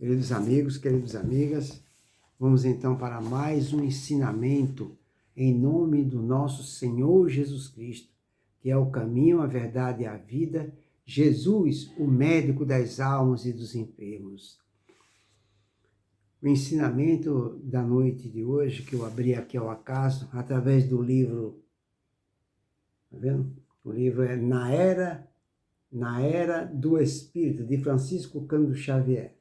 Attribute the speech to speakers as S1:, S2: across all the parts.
S1: Queridos amigos, queridas amigas, vamos então para mais um ensinamento em nome do nosso Senhor Jesus Cristo, que é o caminho, a verdade e a vida, Jesus, o médico das almas e dos enfermos. O ensinamento da noite de hoje, que eu abri aqui ao acaso, através do livro, tá vendo? O livro é Na Era do Espírito, de Francisco Cândido Xavier.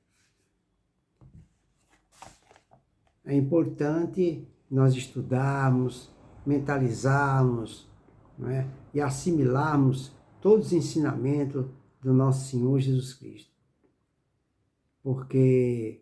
S1: É importante nós estudarmos, mentalizarmos, não é? E assimilarmos todos os ensinamentos do nosso Senhor Jesus Cristo. Porque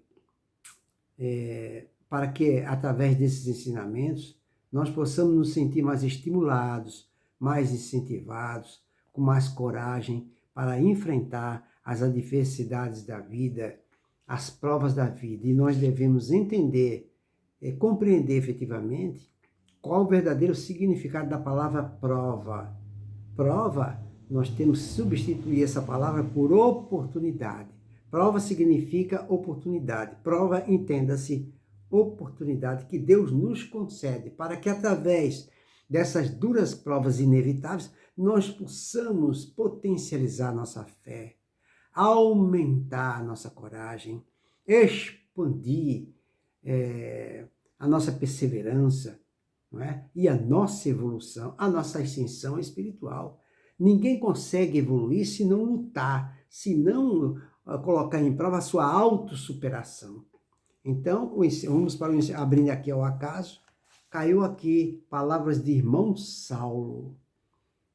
S1: para que, através desses ensinamentos, nós possamos nos sentir mais estimulados, mais incentivados, com mais coragem para enfrentar as adversidades da vida, as provas da vida. E nós devemos entender compreender efetivamente qual o verdadeiro significado da palavra prova. Prova, nós temos que substituir essa palavra por oportunidade. Prova significa oportunidade. Prova, entenda-se, oportunidade que Deus nos concede para que através dessas duras provas inevitáveis nós possamos potencializar nossa fé, aumentar nossa coragem, expandir a nossa perseverança, não é? E a nossa evolução, a nossa ascensão espiritual. Ninguém consegue evoluir se não lutar, se não colocar em prova a sua autossuperação. Então, vamos para o abrindo aqui ao acaso, caiu aqui palavras de irmão Saulo,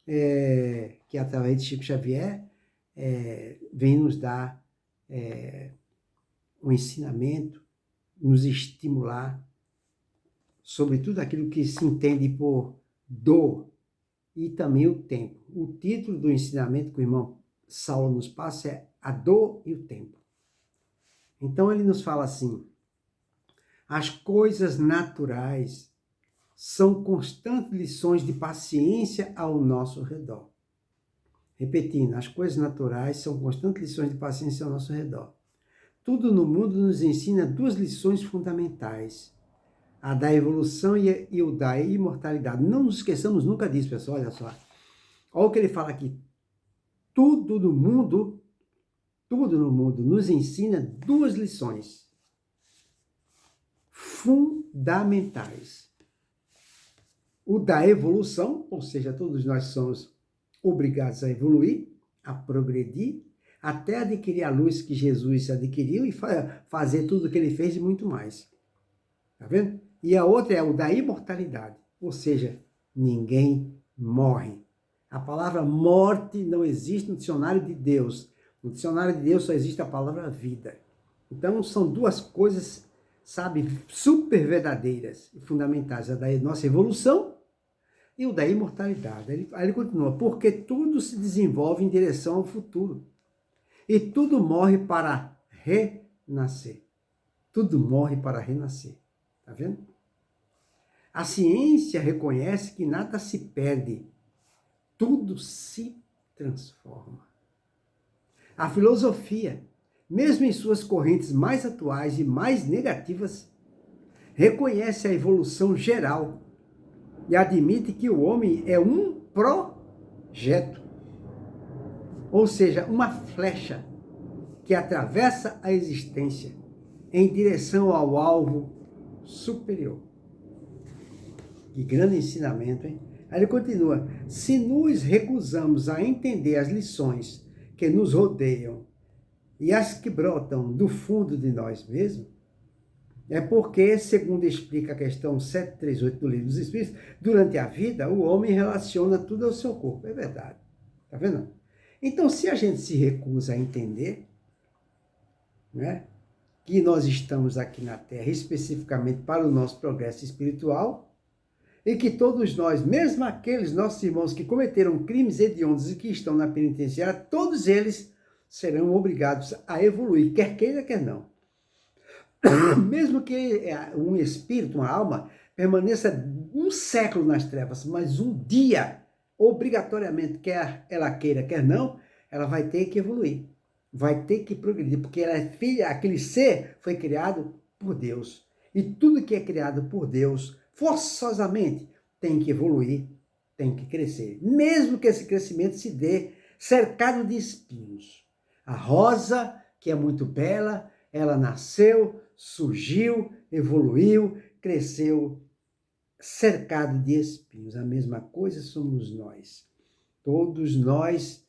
S1: que através de Chico Xavier vem nos dar um ensinamento, nos estimular sobre tudo aquilo que se entende por dor e também o tempo. O título do ensinamento que o irmão Saulo nos passa é A Dor e o Tempo. Então ele nos fala assim: as coisas naturais são constantes lições de paciência ao nosso redor. Repetindo, as coisas naturais são constantes lições de paciência ao nosso redor. Tudo no mundo nos ensina duas lições fundamentais, a da evolução e o da imortalidade. Não nos esqueçamos nunca disso, pessoal, olha só. Olha o que ele fala aqui. Tudo no mundo nos ensina duas lições fundamentais. O da evolução, ou seja, todos nós somos obrigados a evoluir, a progredir, até adquirir a luz que Jesus adquiriu e fazer tudo o que ele fez e muito mais. Tá vendo? E a outra é o da imortalidade, ou seja, ninguém morre. A palavra morte não existe no dicionário de Deus. No dicionário de Deus só existe a palavra vida. Então são duas coisas, sabe, super verdadeiras e fundamentais, a da nossa evolução e o da imortalidade. Aí ele continua, porque tudo se desenvolve em direção ao futuro. E tudo morre para renascer. Tudo morre para renascer. Tá vendo? A ciência reconhece que nada se perde. Tudo se transforma. A filosofia, mesmo em suas correntes mais atuais e mais negativas, reconhece a evolução geral e admite que o homem é um projeto. Ou seja, uma flecha que atravessa a existência em direção ao alvo superior. Que grande ensinamento, hein? Aí ele continua, se nos recusamos a entender as lições que nos rodeiam e as que brotam do fundo de nós mesmos, é porque, segundo explica a questão 738 do Livro dos Espíritos, durante a vida o homem relaciona tudo ao seu corpo. É verdade. Tá vendo? Então, se a gente se recusa a entender, né, que nós estamos aqui na Terra especificamente para o nosso progresso espiritual e que todos nós, mesmo aqueles nossos irmãos que cometeram crimes hediondos e que estão na penitenciária, todos eles serão obrigados a evoluir, quer queira, quer não. Mesmo que um espírito, uma alma, permaneça um século nas trevas, mas um dia, obrigatoriamente, quer ela queira, quer não, ela vai ter que evoluir. vai ter que progredir, porque ela é filha, aquele ser foi criado por Deus. E tudo que é criado por Deus, forçosamente, tem que evoluir, tem que crescer. Mesmo que esse crescimento se dê cercado de espinhos. A rosa, que é muito bela, ela nasceu, surgiu, evoluiu, cresceu, cercado de espinhos. A mesma coisa somos nós. Todos nós,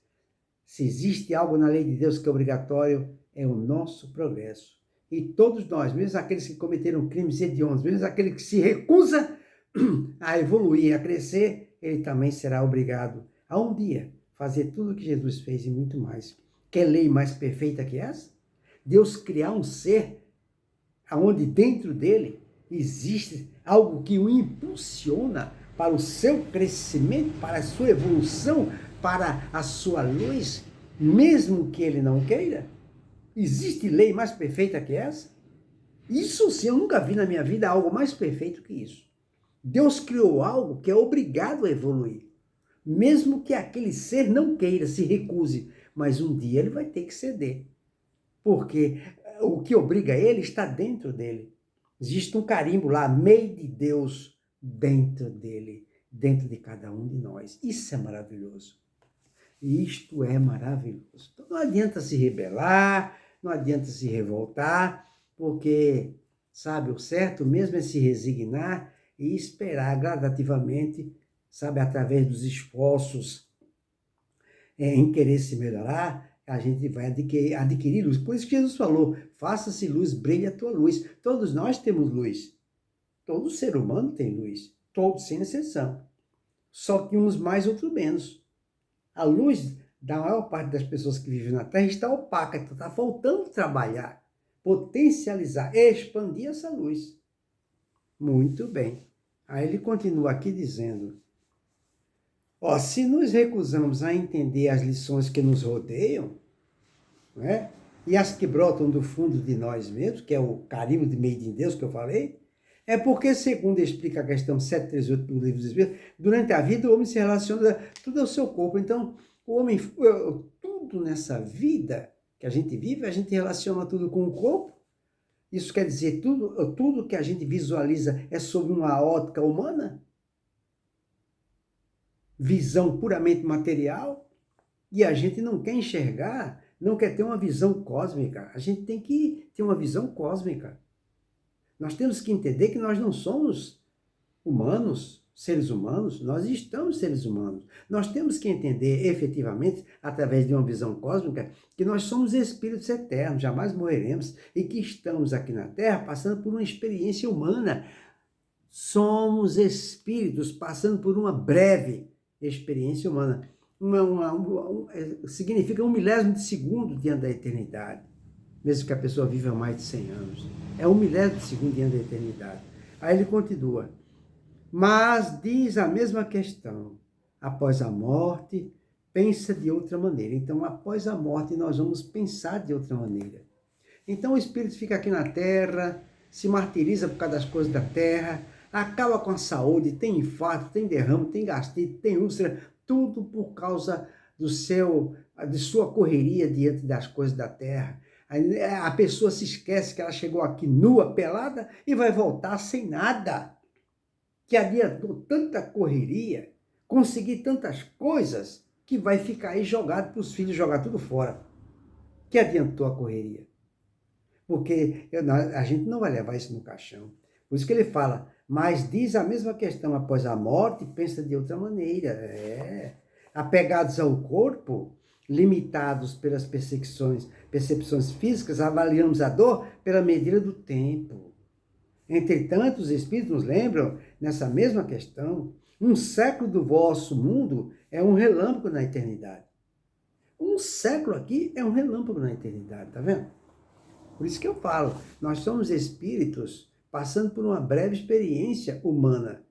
S1: se existe algo na lei de Deus que é obrigatório, é o nosso progresso. E todos nós, mesmo aqueles que cometeram crimes hediondos, mesmo aquele que se recusa a evoluir, a crescer, ele também será obrigado a um dia fazer tudo o que Jesus fez e muito mais. Quer lei mais perfeita que essa? Deus criar um ser onde dentro dele existe algo que o impulsiona para o seu crescimento, para a sua evolução, para a sua luz, mesmo que ele não queira? Existe lei mais perfeita que essa? Isso sim, eu nunca vi na minha vida algo mais perfeito que isso. Deus criou algo que é obrigado a evoluir, mesmo que aquele ser não queira, se recuse, mas um dia ele vai ter que ceder, porque o que obriga ele está dentro dele. Existe um carimbo lá, meio de Deus, dentro dele, dentro de cada um de nós. Isso é maravilhoso. Isto é maravilhoso. Então não adianta se rebelar, não adianta se revoltar, porque, sabe, o certo mesmo é se resignar e esperar gradativamente, sabe, através dos esforços em querer se melhorar, a gente vai adquirir luz. Por isso que Jesus falou, faça-se luz, brilhe a tua luz. Todos nós temos luz. Todo ser humano tem luz. Todos, sem exceção. Só que uns mais, outros menos. A luz da maior parte das pessoas que vivem na Terra está opaca. Então está faltando trabalhar, potencializar, expandir essa luz. Muito bem. Aí ele continua aqui dizendo, se nos recusamos a entender as lições que nos rodeiam, né, e as que brotam do fundo de nós mesmos, que é o carimbo de meio de Deus que eu falei, é porque, segundo explica a questão 738 do Livro dos Espíritos, durante a vida o homem se relaciona tudo ao seu corpo. Então, o homem, tudo nessa vida que a gente vive, a gente relaciona tudo com o corpo. Isso quer dizer, tudo que a gente visualiza é sob uma ótica humana? Visão puramente material, e a gente não quer enxergar, não quer ter uma visão cósmica. A gente tem que ter uma visão cósmica. Nós temos que entender que nós não somos humanos, seres humanos, nós estamos seres humanos. Nós temos que entender efetivamente, através de uma visão cósmica, que nós somos espíritos eternos, jamais morreremos, e que estamos aqui na Terra passando por uma experiência humana. Somos espíritos passando por uma breve experiência humana. Significa 1/1000 de segundo diante da eternidade, mesmo que a pessoa viva mais de 100 anos. É 1/1000 de segundo diante da eternidade. Aí ele continua, mas diz a mesma questão, após a morte, pensa de outra maneira. Então, após a morte, nós vamos pensar de outra maneira. Então, o espírito fica aqui na Terra, se martiriza por causa das coisas da Terra, acaba com a saúde, tem infarto, tem derrame, tem gastrite, tem úlcera, tudo por causa de sua correria diante das coisas da Terra. A pessoa se esquece que ela chegou aqui nua, pelada, e vai voltar sem nada. Que adiantou tanta correria, conseguir tantas coisas, que vai ficar aí jogado para os filhos jogar tudo fora. Que adiantou a correria? Porque a gente não vai levar isso no caixão. Por isso que ele fala, mas diz a mesma questão, após a morte, pensa de outra maneira. Apegados ao corpo, limitados pelas percepções físicas, avaliamos a dor pela medida do tempo. Entretanto, os Espíritos nos lembram, nessa mesma questão, um século do vosso mundo é um relâmpago na eternidade. Um século aqui é um relâmpago na eternidade, tá vendo? Por isso que eu falo, nós somos espíritos passando por uma breve experiência humana.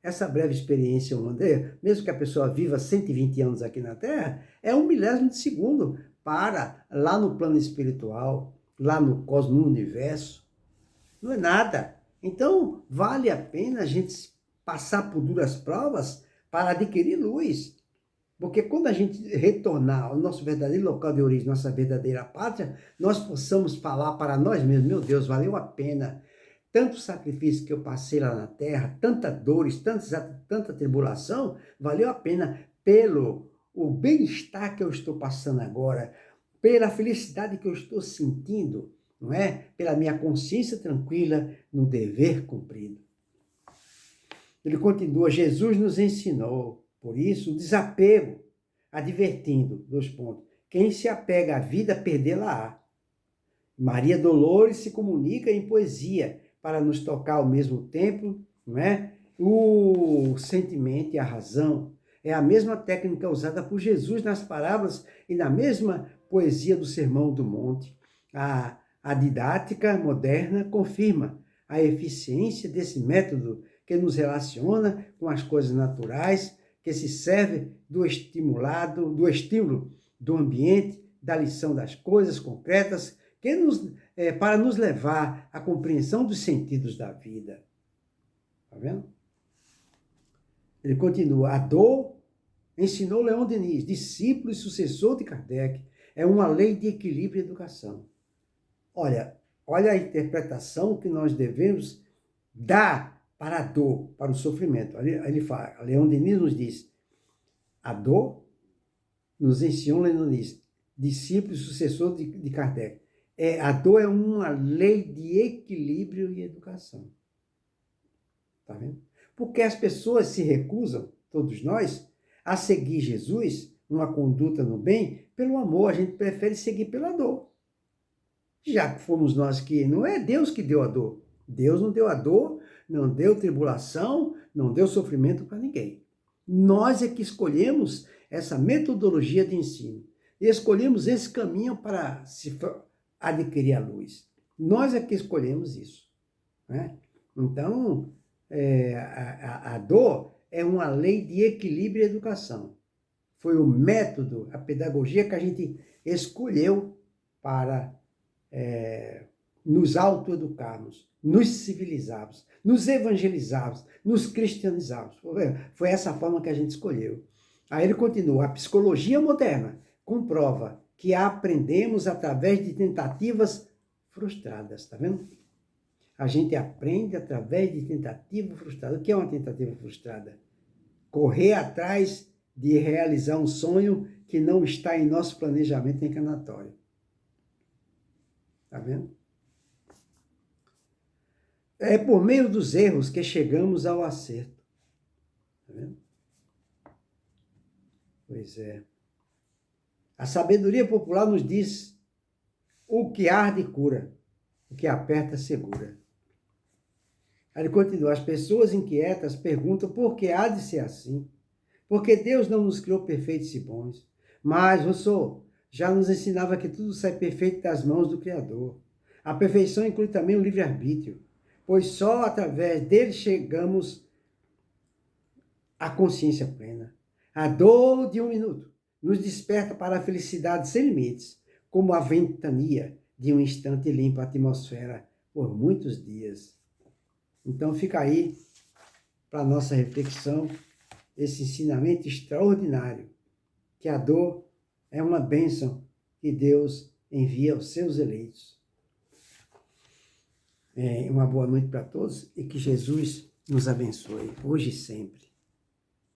S1: Essa breve experiência humana, mesmo que a pessoa viva 120 anos aqui na Terra, é 1/1000 de segundo para lá no plano espiritual, lá no cosmos, no universo. Não é nada. Então, vale a pena a gente passar por duras provas para adquirir luz. Porque quando a gente retornar ao nosso verdadeiro local de origem, nossa verdadeira pátria, nós possamos falar para nós mesmos, meu Deus, valeu a pena tanto sacrifício que eu passei lá na terra, tantas dores, tanta tribulação, valeu a pena pelo o bem-estar que eu estou passando agora, pela felicidade que eu estou sentindo, não é? Pela minha consciência tranquila no dever cumprido. Ele continua, Jesus nos ensinou, por isso, o desapego, advertindo, 2 pontos, quem se apega à vida, perdê-la-á. Maria Dolores se comunica em poesia, para nos tocar ao mesmo tempo, não é? O sentimento e a razão. É a mesma técnica usada por Jesus nas parábolas e na mesma poesia do Sermão do Monte. A didática moderna confirma a eficiência desse método que nos relaciona com as coisas naturais, que se serve do estímulo do ambiente, da lição das coisas concretas, para nos levar à compreensão dos sentidos da vida. Está vendo? Ele continua, a dor, ensinou Leon Denis, discípulo e sucessor de Kardec, é uma lei de equilíbrio e educação. Olha a interpretação que nós devemos dar para a dor, para o sofrimento. Ele fala, Leon Denis nos diz, a dor nos ensinou Leon Denis, discípulo e sucessor de Kardec. A dor é uma lei de equilíbrio e educação. Tá vendo? Porque as pessoas se recusam, todos nós, a seguir Jesus, uma conduta no bem, pelo amor. A gente prefere seguir pela dor. Já que fomos nós que... Não é Deus que deu a dor. Deus não deu a dor, não deu tribulação, não deu sofrimento para ninguém. Nós é que escolhemos essa metodologia de ensino. E escolhemos esse caminho para adquirir a luz. Nós é que escolhemos isso. Né? Então, a dor é uma lei de equilíbrio e educação. Foi o método, a pedagogia que a gente escolheu para nos autoeducarmos, nos civilizarmos, nos evangelizarmos, nos cristianizarmos. Foi essa forma que a gente escolheu. Aí ele continua, a psicologia moderna comprova que aprendemos através de tentativas frustradas, tá vendo? A gente aprende através de tentativa frustrada. O que é uma tentativa frustrada? Correr atrás de realizar um sonho que não está em nosso planejamento encarnatório. Tá vendo? É por meio dos erros que chegamos ao acerto. Tá vendo? Pois é. A sabedoria popular nos diz o que arde cura, o que aperta segura. Aí ele continua, as pessoas inquietas perguntam por que há de ser assim, porque Deus não nos criou perfeitos e bons. Mas Rousseau já nos ensinava que tudo sai perfeito das mãos do Criador. A perfeição inclui também o livre-arbítrio, pois só através dele chegamos à consciência plena. A dor de um minuto nos desperta para a felicidade sem limites, como a ventania de um instante limpa a atmosfera por muitos dias. Então fica aí para a nossa reflexão esse ensinamento extraordinário, que a dor é uma bênção que Deus envia aos seus eleitos. Uma boa noite para todos e que Jesus nos abençoe, hoje e sempre.